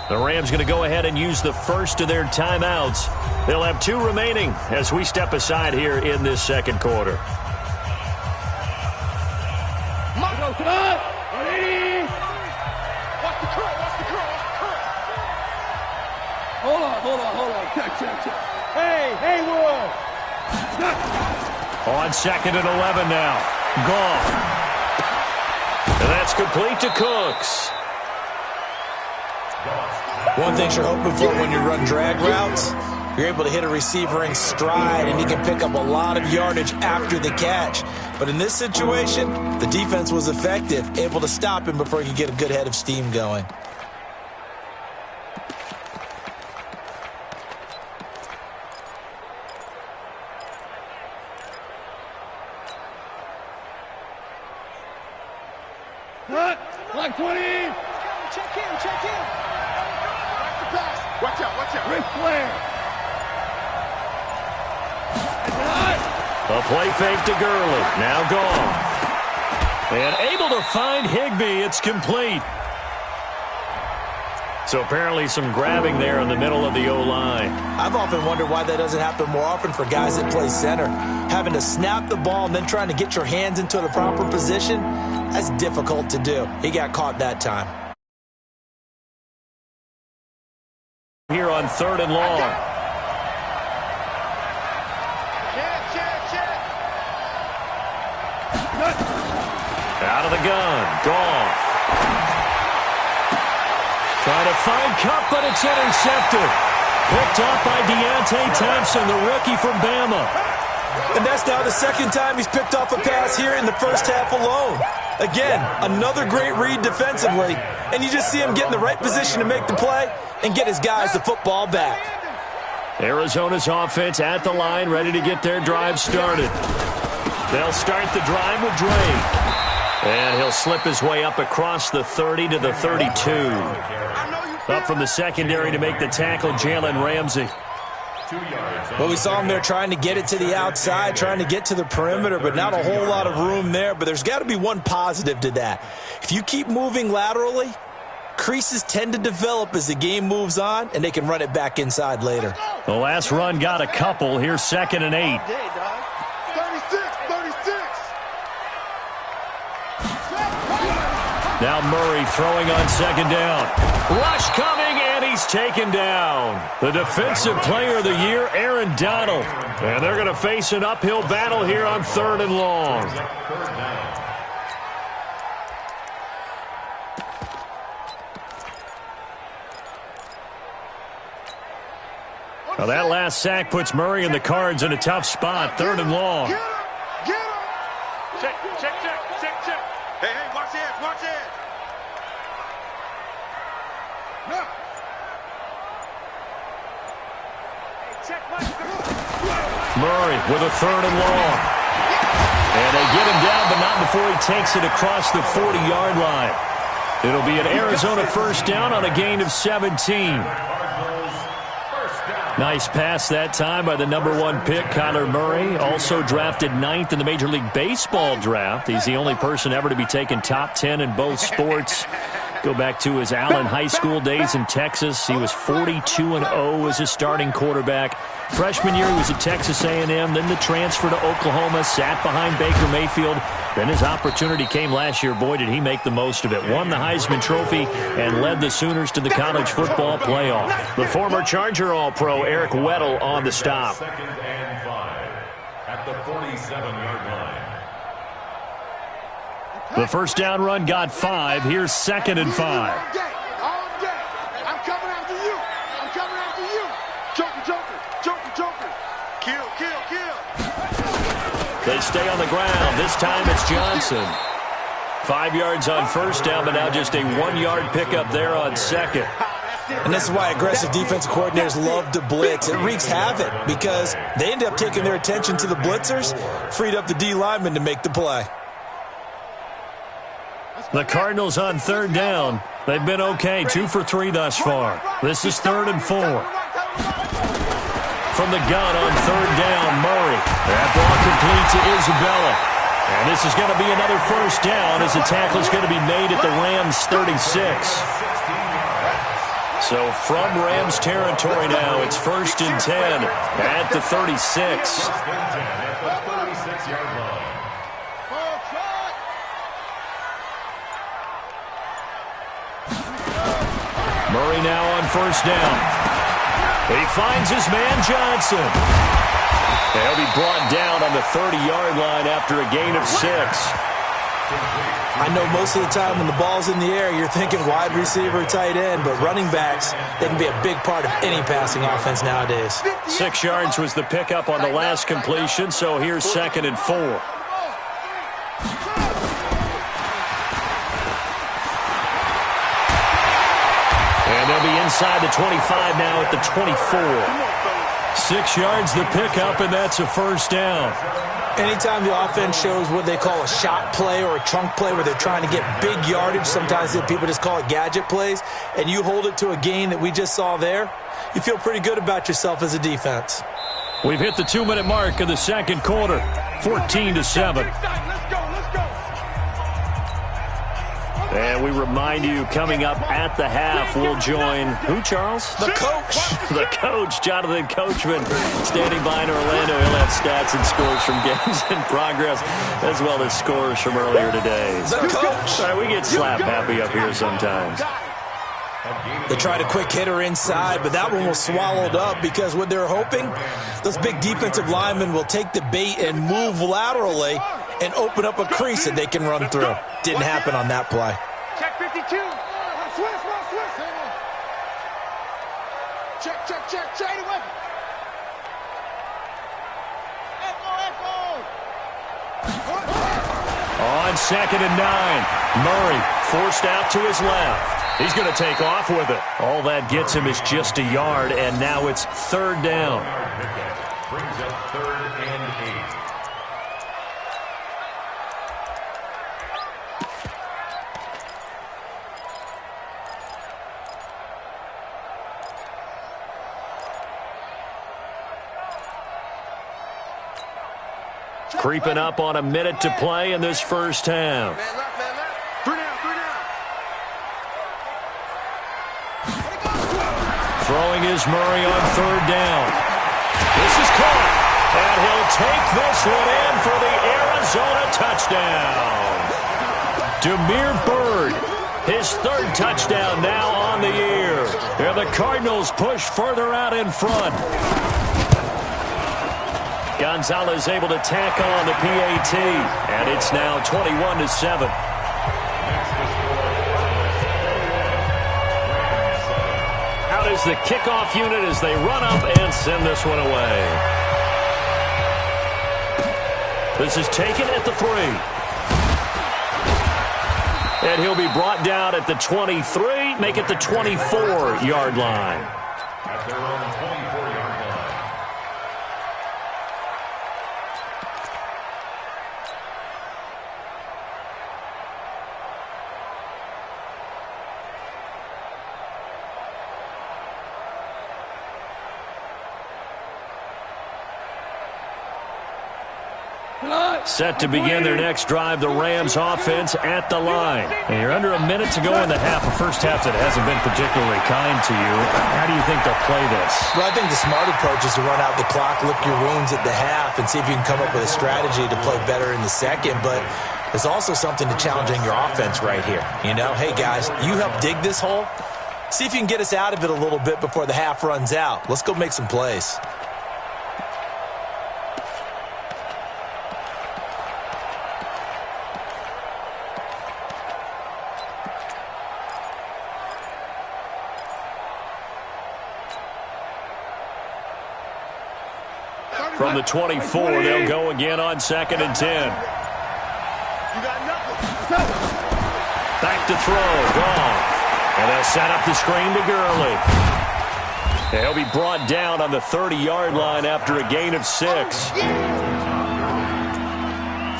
The Rams going to go ahead and use the first of their timeouts. They'll have 2 remaining as we step aside here in this second quarter. Hold on. Check. Hey, Wood. On 2nd and 11 now. Gone. And that's complete to Cooks. One thing you're hoping for when you run drag routes, you're able to hit a receiver in stride, and he can pick up a lot of yardage after the catch. But in this situation, the defense was effective, able to stop him before he could get a good head of steam going. Like 20. Check in. Watch out. Ric Flair. A play fake to Gurley. Now gone. And able to find Higbee. It's complete. So apparently some grabbing there in the middle of the O-line. I've often wondered why that doesn't happen more often for guys that play center. Having to snap the ball and then trying to get your hands into the proper position, that's difficult to do. He got caught that time. Here on 3rd and long. Out of the gun. Goff. Trying to find Kupp, but it's intercepted. Picked up by Deontay Thompson, the rookie from Bama. And that's now the second time he's picked off a pass here in the first half alone. Again, another great read defensively, and you just see him get in the right position to make the play and get his guys the football back. Arizona's offense at the line, ready to get their drive started. They'll start the drive with Drake. And he'll slip his way up across the 30 to the 32. Up from the secondary to make the tackle, Jalen Ramsey. Well, we saw him there trying to get it to the outside, trying to get to the perimeter, but not a whole lot of room there. But there's got to be one positive to that. If you keep moving laterally, creases tend to develop as the game moves on, and they can run it back inside later. The last run got a couple. Here's 2nd and 8. 36. Now Murray throwing on 2nd down. Rush coming, and he's taken down. The defensive player of the year, Aaron Donald. And they're going to face an uphill battle here on 3rd and long. Well, that last sack puts Murray and the Cards in a tough spot. 3rd and long. Get him. Check. Hey, watch it. Murray with a 3rd and long. And they get him down, but not before he takes it across the 40-yard line. It'll be an Arizona first down on a gain of 17. Nice pass that time by the #1 pick, Kyler Murray. Also drafted 9th in the Major League Baseball draft. He's the only person ever to be taken top 10 in both sports. Go back to his Allen High School days in Texas. He was 42-0 as a starting quarterback. Freshman year, he was at Texas A&M. Then the transfer to Oklahoma, sat behind Baker Mayfield. Then his opportunity came last year. Boy, did he make the most of it. Won the Heisman Trophy and led the Sooners to the college football playoff. The former Charger All-Pro Eric Weddle on the stop. 2nd and 5 at the 47-yard line. The first down run got 5. Here's 2nd and 5. All day. I'm coming after you. Joker. Kill. They stay on the ground. This time it's Johnson. 5 yards on first down, but now just a 1-yard pickup there on 2nd. And this is why aggressive defensive coordinators love to blitz. It wreaks havoc because they end up taking their attention to the blitzers, freed up the D lineman to make the play. The Cardinals on 3rd down. They've been okay, 2 for 3 thus far. This is 3rd and 4. From the gun on 3rd down, Murray. That ball complete to Isabella. And this is going to be another first down as the tackle is going to be made at the Rams' 36. So from Rams territory now, it's 1st and 10 at the 36. Murray now on 1st down. He finds his man Johnson. He'll be brought down on the 30-yard line after a gain of 6. I know most of the time when the ball's in the air, you're thinking wide receiver, tight end, but running backs, they can be a big part of any passing offense nowadays. 6 yards was the pickup on the last completion, so here's 2nd and 4. And they'll be inside the 25 now at the 24. 6 yards the pickup, and that's a 1st down. Anytime the offense shows what they call a shot play or a trunk play where they're trying to get big yardage, sometimes people just call it gadget plays, and you hold it to a gain that we just saw there, you feel pretty good about yourself as a defense. We've hit the 2-minute mark of the 2nd quarter, 14-7. And we remind you, coming up at the half, we'll join who, Charles? The coach. The coach, Jonathan Coachman, standing by in Orlando. He'll have stats and scores from games in progress, as well as scores from earlier today. The coach. All right, we get slap happy up here sometimes. They tried a quick hitter inside, but that one was swallowed up because what they're hoping, those big defensive linemen will take the bait and move laterally and open up a crease that they can run through. Didn't happen on that play. Check 52. Swift. Check. On 2nd and 9, Murray forced out to his left. He's going to take off with it. All that gets him is just a yard, and now it's 3rd down. Brings up 3rd and 8. Creeping up on a minute to play in this first half. Three down. Throwing is Murray on 3rd down. This is caught, and he'll take this one in for the Arizona touchdown. Demir Bird, his 3rd touchdown now on the year. And the Cardinals push further out in front. Gonzalez able to tack on the PAT, and it's now 21-7. Out is the kickoff unit as they run up and send this one away. This is taken at the 3. And he'll be brought down at the 23, make it the 24-yard line. At their own 24-yard line. Set to begin their next drive, the Rams offense at the line. And you're under a minute to go in the half, a first half that hasn't been particularly kind to you. How do you think they'll play this? Well, I think the smart approach is to run out the clock, lick your wounds at the half, and see if you can come up with a strategy to play better in the second. But there's also something to challenging your offense right here. You know, hey, guys, you help dig this hole. See if you can get us out of it a little bit before the half runs out. Let's go make some plays. From the 24, they'll go again on 2nd and 10. Back to throw, gone. And they'll set up the screen to Gurley. He'll be brought down on the 30-yard line after a gain of 6.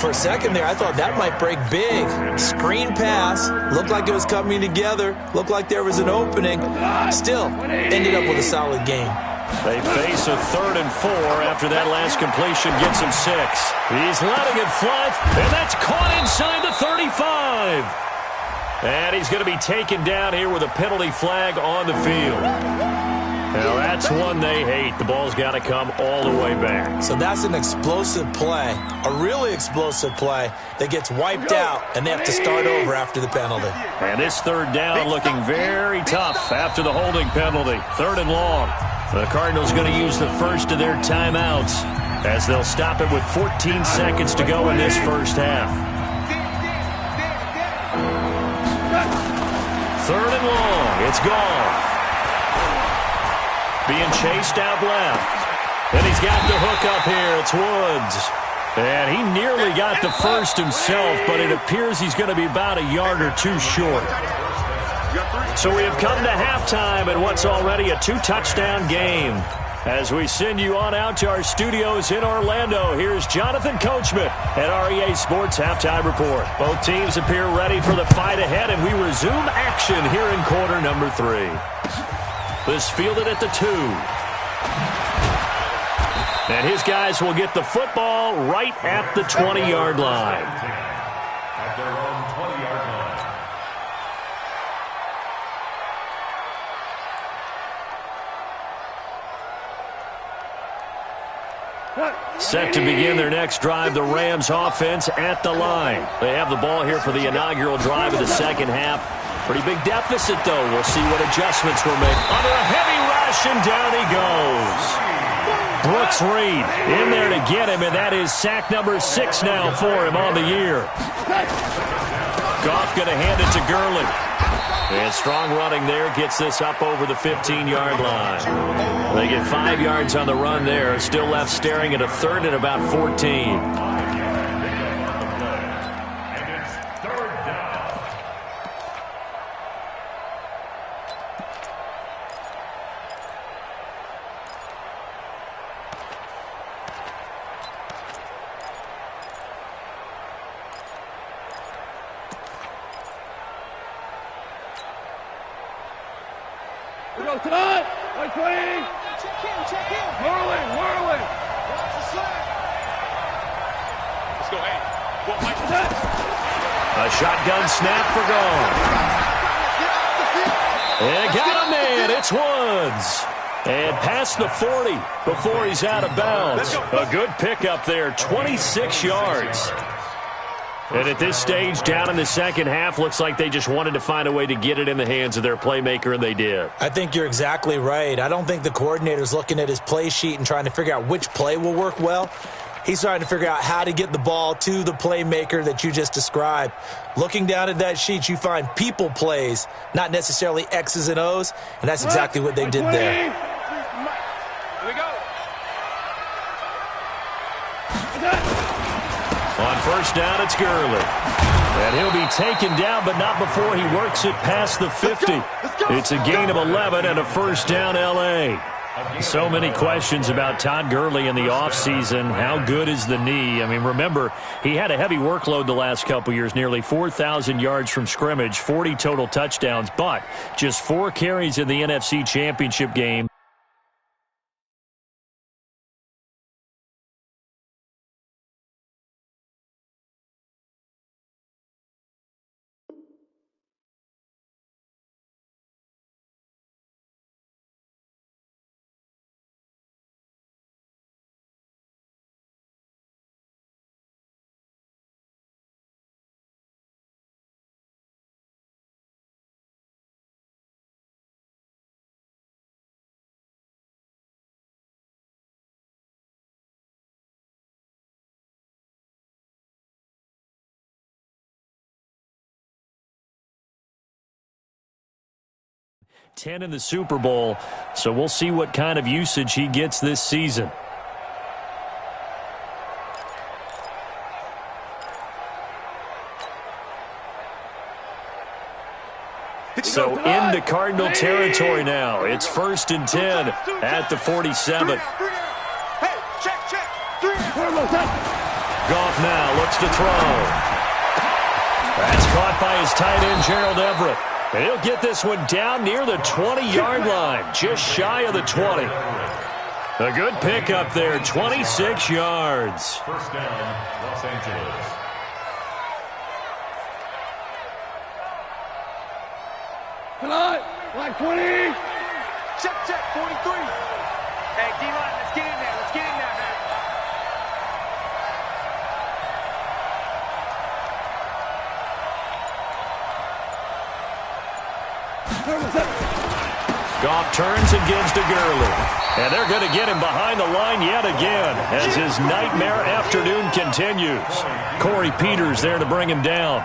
For a second there, I thought that might break big. Screen pass, looked like it was coming together, looked like there was an opening. Still, ended up with a solid game. They face a 3rd and 4 after that last completion gets him 6. He's letting it fly, and that's caught inside the 35. And he's going to be taken down here with a penalty flag on the field. Now, that's one they hate. The ball's got to come all the way back. So that's an explosive play, a really explosive play that gets wiped out, and they have to start over after the penalty. And this third down looking very tough after the holding penalty. 3rd and long. The Cardinals going to use the first of their timeouts as they'll stop it with 14 seconds to go in this first half. 3rd and long. It's Goff. Being chased out left. And he's got the hook up here. It's Woods. And he nearly got the first himself, but it appears he's going to be about a yard or two short. So we have come to halftime in what's already a 2-touchdown game. As we send you on out to our studios in Orlando, here's Jonathan Coachman at REA Sports Halftime Report. Both teams appear ready for the fight ahead, and we resume action here in quarter number 3. This fielded at the 2. And his guys will get the football right at the 20-yard line. At their own 20-yard line. Set to begin their next drive, the Rams offense at the line. They have the ball here for the inaugural drive of the second half. Pretty big deficit, though. We'll see what adjustments were made. Under a heavy rush, and down he goes. Brooks Reed in there to get him, and that is sack number 6 now for him on the year. Goff going to hand it to Gurley. And strong running there gets this up over the 15-yard line. They get 5 yards on the run there. Still left staring at a 3rd and about 14. A shotgun snap for Goff. And got a man. It's Woods. And past the 40 before he's out of bounds. A good pickup there, 26 yards. And at this stage, down in the second half, looks like they just wanted to find a way to get it in the hands of their playmaker, and they did. I think you're exactly right. I don't think the coordinator's looking at his play sheet and trying to figure out which play will work well. He's trying to figure out how to get the ball to the playmaker that you just described. Looking down at that sheet, you find people plays, not necessarily X's and O's, and that's exactly what they did there. Here we go. On first down, it's Gurley. And he'll be taken down, but not before he works it past the 50. It's a gain of 11 and a first down, L.A. So many questions about Todd Gurley in the offseason. How good is the knee? I mean, remember, he had a heavy workload the last couple years, nearly 4,000 yards from scrimmage, 40 total touchdowns, but just 4 carries in the NFC Championship game. $10 in the Super Bowl, so we'll see what kind of usage he gets this season. So into Cardinal territory now. It's 1st and 10 at the 47. Hey, check. 3. Goff now looks to throw. That's caught by his tight end, Gerald Everett. And he'll get this one down near the 20-yard line, just shy of the 20. A good pickup there, 26 yards. First down, Los Angeles. Like 20. Check, 43. Hey, D-line, let's get in there. Let's get in there, man. Goff turns and gives to Gurley. And they're going to get him behind the line yet again as his nightmare afternoon continues. Corey Peters there to bring him down.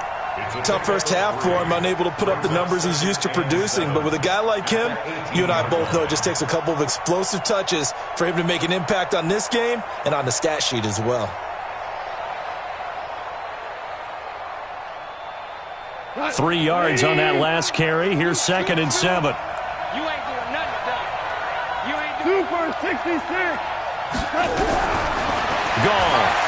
Tough first half for him, unable to put up the numbers he's used to producing. But with a guy like him, you and I both know it just takes a couple of explosive touches for him to make an impact on this game and on the stat sheet as well. Right. 3 yards on that last carry. Here's 2nd and 7. You ain't doing nothing, Doug. You ain't doing 2 for 66. Gone.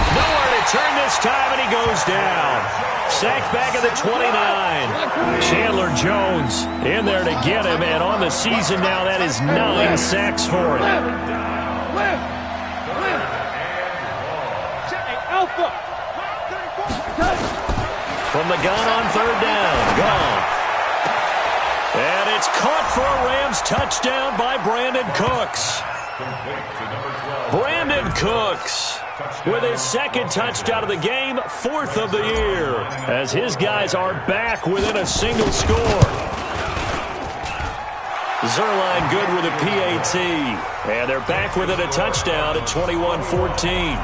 Nowhere to turn this time, and he goes down. Sacked back at the 29. Chandler Jones in there to get him, and on the season now, that is 9 sacks for him. Alpha. From the gun on 3rd down. Gone. And it's caught for a Rams touchdown by Brandon Cooks. Brandon Cooks with his 2nd touchdown of the game, 4th of the year, as his guys are back within a single score. Zerline good with a PAT, and they're back within a touchdown at 21-14.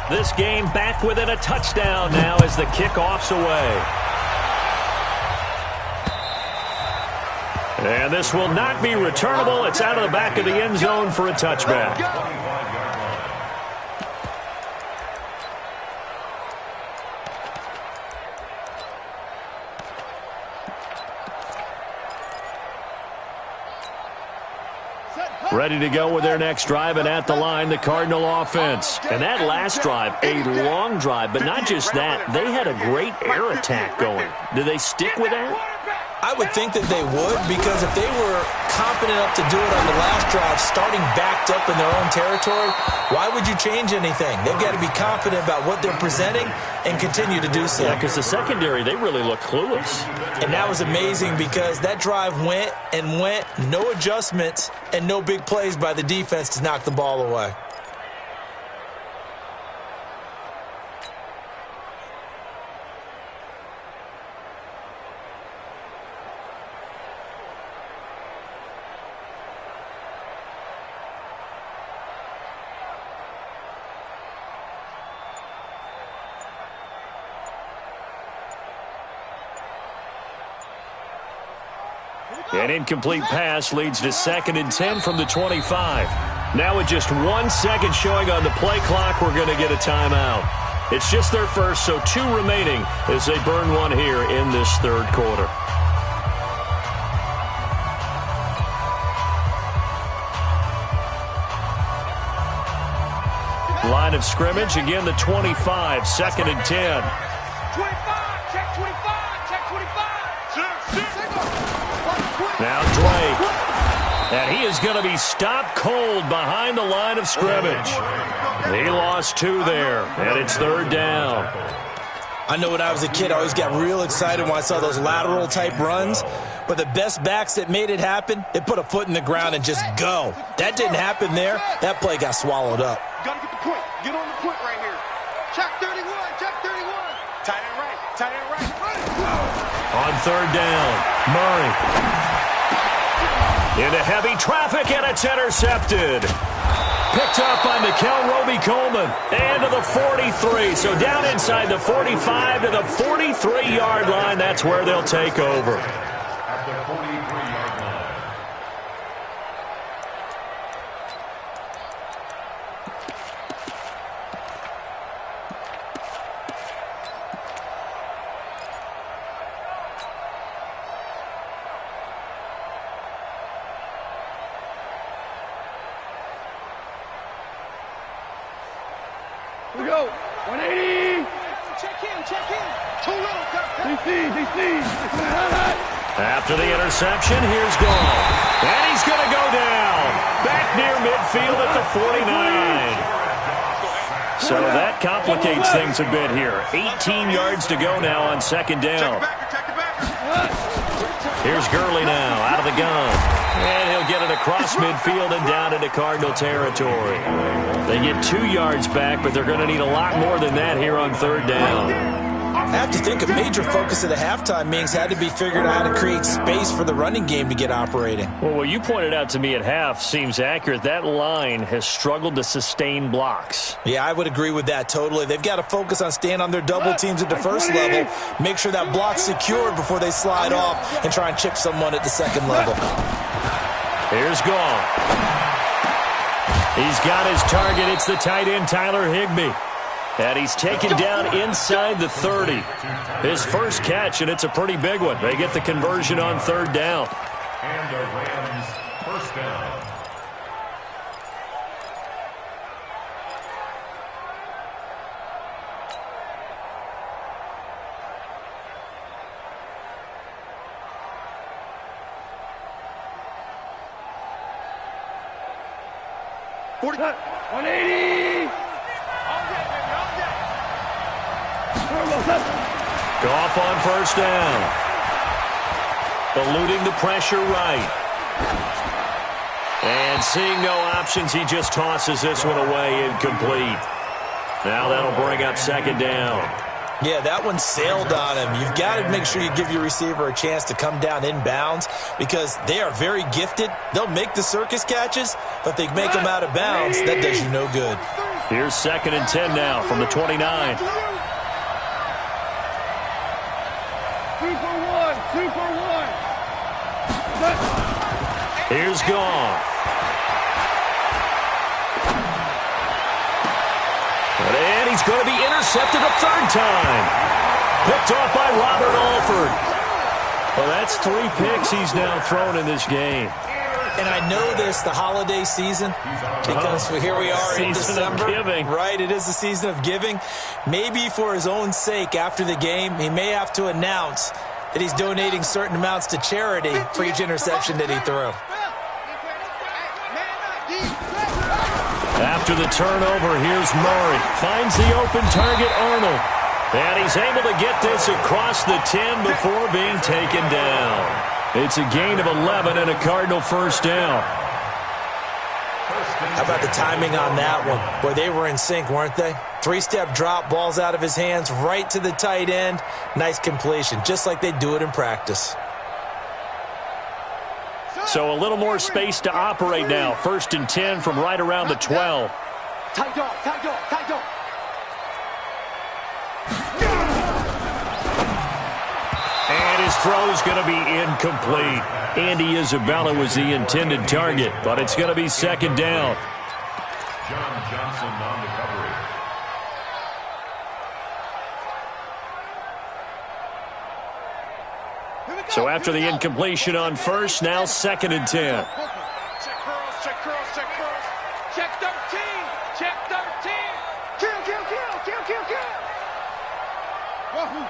This game back within a touchdown now as the kickoff's away. And this will not be returnable. It's out of the back of the end zone for a touchback. Ready to go with their next drive, and at the line, the Cardinal offense. And that last drive, a long drive, but not just that. They had a great air attack going. Do they stick with that? I would think that they would, because if they were confident enough to do it on the last drive, starting backed up in their own territory, why would you change anything? They've got to be confident about what they're presenting and continue to do so. Yeah, because the secondary, they really look clueless. And that was amazing because that drive went and went, no adjustments and no big plays by the defense to knock the ball away. An incomplete pass leads to 2nd and 10 from the 25. Now with just 1 second showing on the play clock, we're going to get a timeout. It's just their first, so 2 remaining as they burn one here in this 3rd quarter. Line of scrimmage, again the 25, 2nd and 10. 25, check 25, check 25. Now Drake, and he is going to be stopped cold behind the line of scrimmage. He lost 2 there, and it's 3rd down. I know when I was a kid, I always got real excited when I saw those lateral type runs, but the best backs that made it happen, they put a foot in the ground and just go. That didn't happen there. That play got swallowed up. Got to get the point. Get on the point right here. Check 31, check 31. Tight end right, tight end right. On 3rd down, Murray. Into heavy traffic, and it's intercepted. Picked up by Mikel Roby-Coleman. And to the 43. So down inside the 45 to the 43-yard line. That's where they'll take over. At the 43-yard line. We go. 180. Check in, check in. Too little. DC. After the interception, here's Gall. And he's going to go down. Back near midfield at the 49. So that complicates things a bit here. 18 yards to go now on second down. Here's Gurley now, out of the gun. And he'll get it across midfield and down into Cardinal territory. They get 2 yards back, but they're going to need a lot more than that here on third down. I have to think a major focus of the halftime meetings had to be figured out how to create space for the running game to get operating. Well, what you pointed out to me at half seems accurate. That line has struggled to sustain blocks. Yeah, I would agree with that totally. They've got to focus on staying on their double teams at the first level, make sure that block's secured before they slide off and try and chip someone at the second level. Here's Gone. He's got his target. It's the tight end, Tyler Higbee. And he's taken down inside the 30. His first catch, and it's a pretty big one. They get the conversion on third down. And the Rams first down. Cut. 180. Goff on first down. Eluding the pressure right. And seeing no options, he just tosses this one away incomplete. Now that'll bring up second down. Yeah, that one sailed on him. You've got to make sure you give your receiver a chance to come down inbounds because they are very gifted. They'll make the circus catches, but if they make them out of bounds, that does you no good. Here's 2nd and 10 now from the 29. 2 for 1. 2 for 1. Here's Goff. And he's going to be intercepted a third time. Picked off by Robert Alford. Well, that's 3 picks he's now thrown in this game. And I know this, the holiday season, because here we are in December. Season of giving. Right, it is the season of giving. Maybe for his own sake after the game, he may have to announce that he's donating certain amounts to charity for each interception that he threw. After the turnover, here's Murray. Finds the open target, Arnold. And he's able to get this across the 10 before being taken down. It's a gain of 11 and a Cardinal first down. How about the timing on that one? Boy, they were in sync, weren't they? 3-step drop, ball's out of his hands, right to the tight end. Nice completion, just like they do it in practice. So a little more space to operate now. 1st and 10 from right around the 12. Tight dog, tight dog, tight dog. And his throw's going to be incomplete. Andy Isabella was the intended target, but it's going to be 2nd down. John Johnson on the coverage. So after the incompletion on first, now 2nd and 10. Check curls, check curls, check curls. Check 13. Check 13. Kill, kill, kill, kill, kill, kill. Wahoo.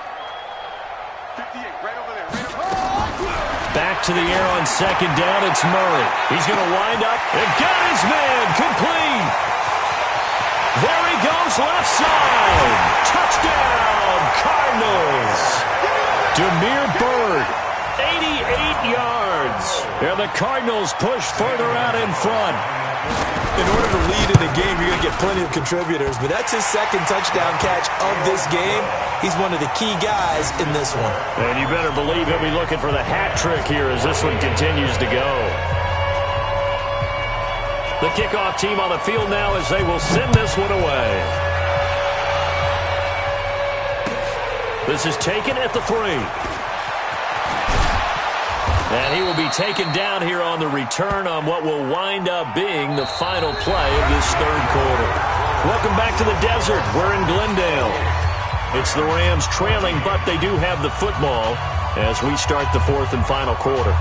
58, right over there, right over there. Back to the air on 2nd down, it's Murray. He's going to wind up and got his man complete. There he goes, left side. Touchdown, Cardinals. Demir Bird, 88 yards. And the Cardinals push further out in front. In order to lead in a game, you're going to get plenty of contributors, but that's his 2nd touchdown catch of this game. He's one of the key guys in this one. And you better believe he'll be looking for the hat trick here as this one continues to go. The kickoff team on the field now as they will send this one away. This is taken at the 3. And he will be taken down here on the return on what will wind up being the final play of this 3rd quarter. Welcome back to the desert. We're in Glendale. It's the Rams trailing, but they do have the football as we start the 4th and final quarter.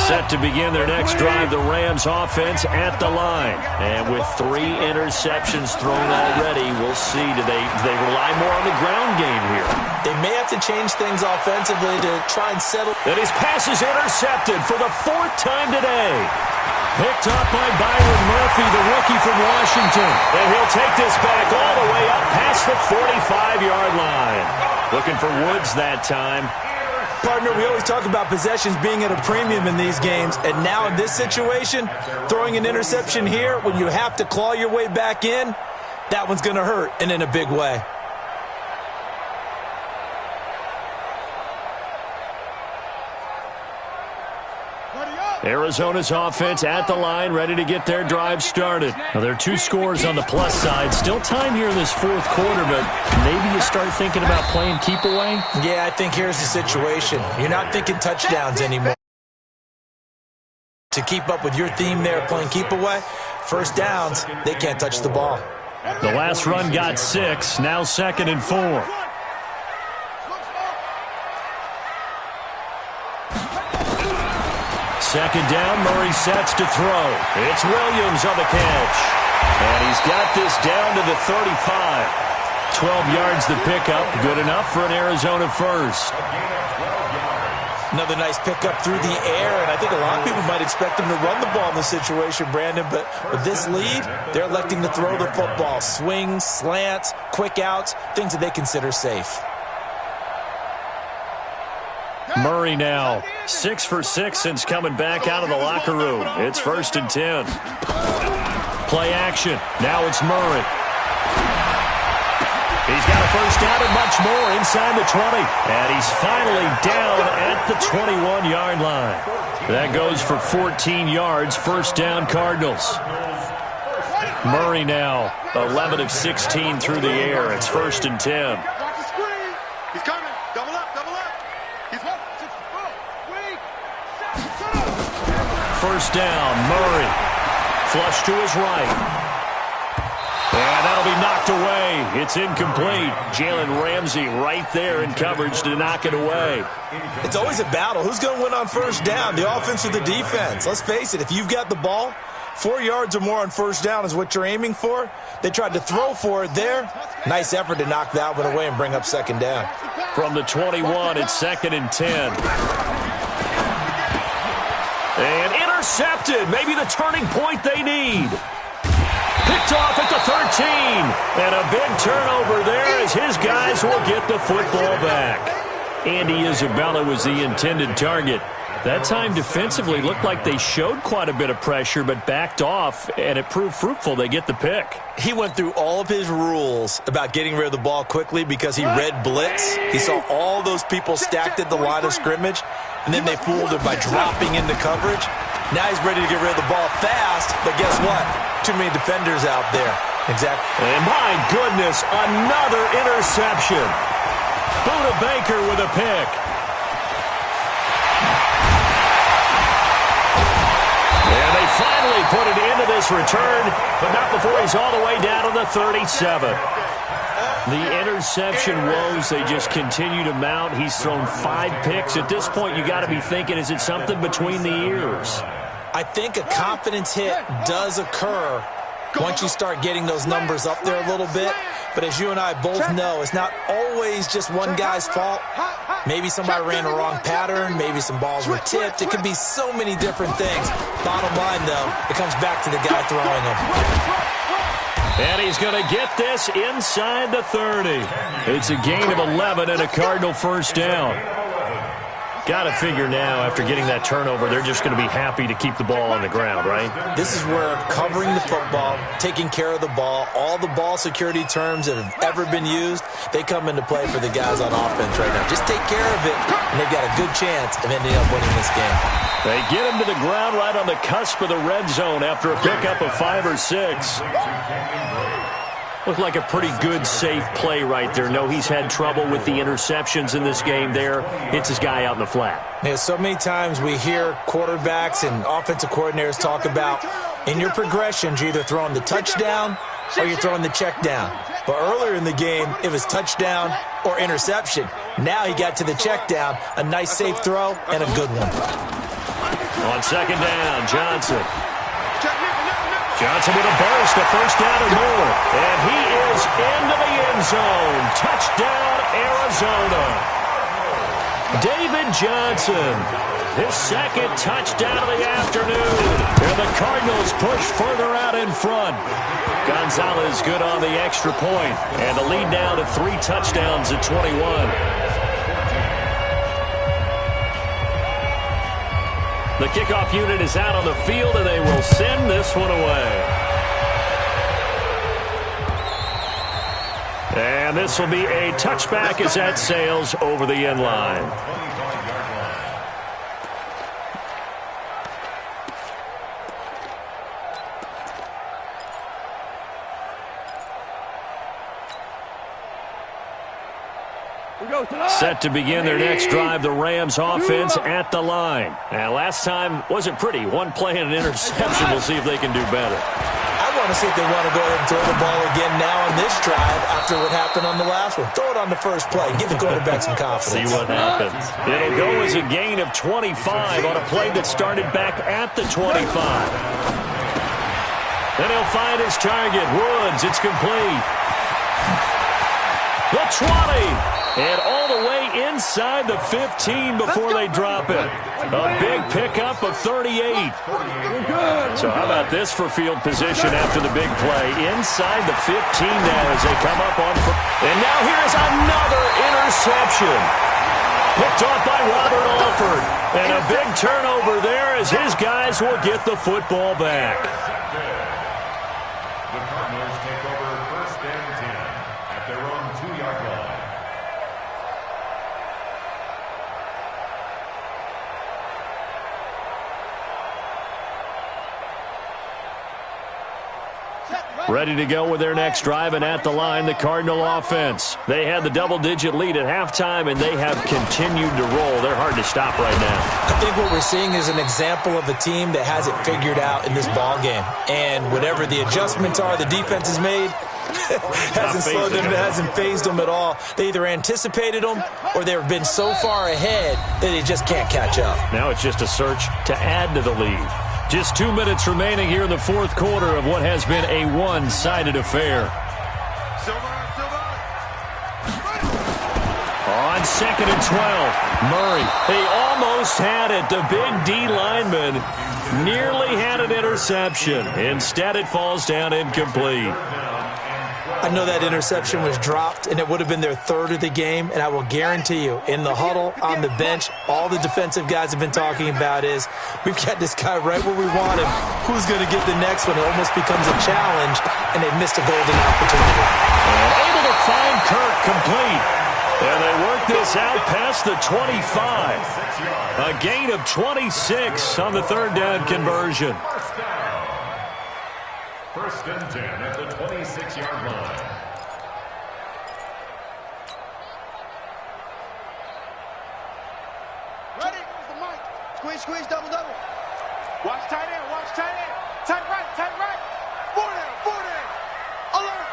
Set Set to begin their next drive, the Rams offense at the line. And with 3 interceptions thrown already, we'll see. Do they rely more on the ground game here? They may have to change things offensively to try and settle. And his pass is intercepted for the 4th time today. Picked up by Byron Murphy, the rookie from Washington. And he'll take this back all the way up past the 45-yard line. Looking for Woods that time. Partner, we always talk about possessions being at a premium in these games, and now in this situation, throwing an interception here when you have to claw your way back in, that one's going to hurt, and in a big way. Arizona's offense at the line, ready to get their drive started. Now, there are 2 scores on the plus side. Still time here in this 4th quarter, but maybe you start thinking about playing keep away? Yeah, I think here's the situation. You're not thinking touchdowns anymore. To keep up with your theme there, playing keep away, first downs, they can't touch the ball. The last run got 6, now 2nd and 4. Second down, Murray sets to throw. It's Williams on the catch. And he's got this down to the 35. 12 yards the pickup. Good enough for an Arizona first. Another nice pickup through the air, and I think a lot of people might expect him to run the ball in this situation, Brandon, but with this lead, they're electing to throw the football. Swings, slants, quick outs, things that they consider safe. Murray now 6 for 6 since coming back out of the locker room. It's 1st and 10. Play action. Now it's Murray. He's got a first down and much more inside the 20. And he's finally down at the 21-yard line. That goes for 14 yards. First down, Cardinals. Murray now 11 of 16 through the air. It's 1st and 10. Watch the screen. He's coming. Double up, double up. First down, Murray. Flush to his right. And that'll be knocked away. It's incomplete. Jalen Ramsey right there in coverage to knock it away. It's always a battle. Who's going to win on first down, the offense or the defense? Let's face it, if you've got the ball, 4 yards or more on first down is what you're aiming for. They tried to throw for it there. Nice effort to knock that one away and bring up second down. From the 21, it's 2nd and 10. And intercepted. Maybe the turning point they need. Picked off at the 13. And a big turnover there as his guys will get the football back. Andy Isabella was the intended target. That time defensively looked like they showed quite a bit of pressure but backed off, and it proved fruitful. They get the pick. He went through all of his rules about getting rid of the ball quickly because he read blitz. He saw all those people stacked at the line of scrimmage, and then they fooled him by dropping into coverage. Now he's ready to get rid of the ball fast, but guess what? Too many defenders out there. Exactly. And my goodness, another interception. Buda Baker with a pick. And they finally put it into this return, but not before he's all the way down to the 37. The interception woes, they just continue to mount. He's thrown 5 picks. At this point, you got to be thinking, is it something between the ears? I think a confidence hit does occur once you start getting those numbers up there a little bit. But as you and I both know, it's not always just one guy's fault. Maybe somebody ran a wrong pattern. Maybe some balls were tipped. It could be so many different things. Bottom line, though, it comes back to the guy throwing them. And he's going to get this inside the 30. It's a gain of 11 and a Cardinal first down. Got to figure now, after getting that turnover, they're just going to be happy to keep the ball on the ground, right? This is where covering the football, taking care of the ball, all the ball security terms that have ever been used, they come into play for the guys on offense right now. Just take care of it, and they've got a good chance of ending up winning this game. They get him to the ground right on the cusp of the red zone after a pickup of 5 or 6. Looked like a pretty good, safe play right there. No, he's had trouble with the interceptions in this game there. Hits his guy out in the flat. Yeah, so many times we hear quarterbacks and offensive coordinators talk about in your progressions, you're either throwing the touchdown or you're throwing the check down. But earlier in the game, it was touchdown or interception. Now he got to the check down, a nice safe throw, and a good one. On second down, Johnson. Johnson with a burst, a first down and more. And he is into the end zone. Touchdown, Arizona. David Johnson, his second touchdown of the afternoon. And the Cardinals push further out in front. Gonzalez good on the extra point. And the lead now to 3 touchdowns at 21. The kickoff unit is out on the field, and they will send this one away. And this will be a touchback as that sails over the end line. Set to begin their next drive, the Rams offense at the line. And last time wasn't pretty. One play and an interception. We'll see if they can do better. I want to see if they want to go ahead and throw the ball again now on this drive after what happened on the last one. Throw it on the first play. Give the quarterback some confidence. See what happens. It'll go as a gain of 25 on a play that started back at the 25. Then he'll find his target. Woods, it's complete. The 20. And all the way inside the 15 before they drop it. A big pickup of 38. So how about this for field position after the big play? Inside the 15 now as they come up on. And now here's another interception. Picked off by Robert Alford. And a big turnover there as his guys will get the football back. The Cardinals take over first and 10 at their own 2-yard line. Ready to go with their next drive, and at the line, the Cardinal offense. They had the double-digit lead at halftime, and they have continued to roll. They're hard to stop right now. I think what we're seeing is an example of a team that has it figured out in this ball game. And whatever the adjustments are the defense has made, hasn't slowed them, hasn't phased them at all. They either anticipated them or they've been so far ahead that they just can't catch up. Now it's just a search to add to the lead. Just 2 minutes remaining here in the fourth quarter of what has been a one-sided affair. On second and 12, Murray. He almost had it. The big D lineman nearly had an interception. Instead, it falls down incomplete. I know that interception was dropped, and it would have been their third of the game, and I will guarantee you, in the huddle, on the bench, all the defensive guys have been talking about is, we've got this guy right where we want him. Who's going to get the next one? It almost becomes a challenge, and they've missed a golden opportunity. And able to find Kirk complete. And they work this out past the 25. A gain of 26 on the third down conversion. First and 10 at the 26-yard line. Ready? Here's the mic. Squeeze, squeeze, double, double. Watch tight end, watch tight end. Tight right, tight right. 4 down, 4 down. Alert.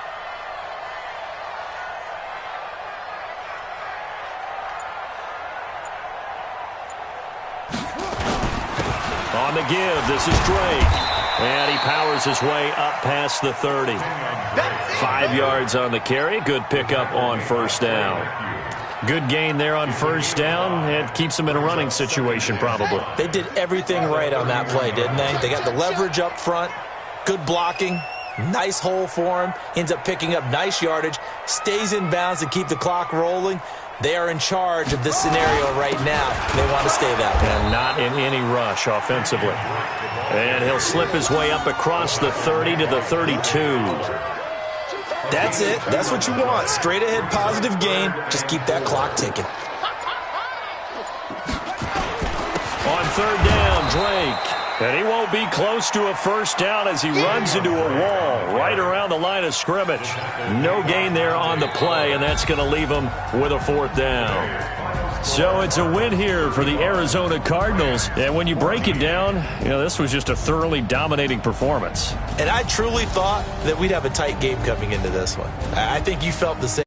On the give, this is Drake. And he powers his way up past the 30. 5 yards on the carry. Good pickup on first down. Good gain there on first down. It keeps them in a running situation probably. They did everything right on that play, didn't they? They got the leverage up front, good blocking, nice hole for him, ends up picking up nice yardage, stays in bounds to keep the clock rolling. They are in charge of this scenario right now. They want to stay that way. And not in any rush offensively. And he'll slip his way up across the 30 to the 32. That's it. That's what you want. Straight ahead positive gain. Just keep that clock ticking. On third down, Drake. And he won't be close to a first down as he runs into a wall right around the line of scrimmage. No gain there on the play, and that's going to leave him with a fourth down. So it's a win here for the Arizona Cardinals. And when you break it down, this was just a thoroughly dominating performance. And I truly thought that we'd have a tight game coming into this one. I think you felt the same.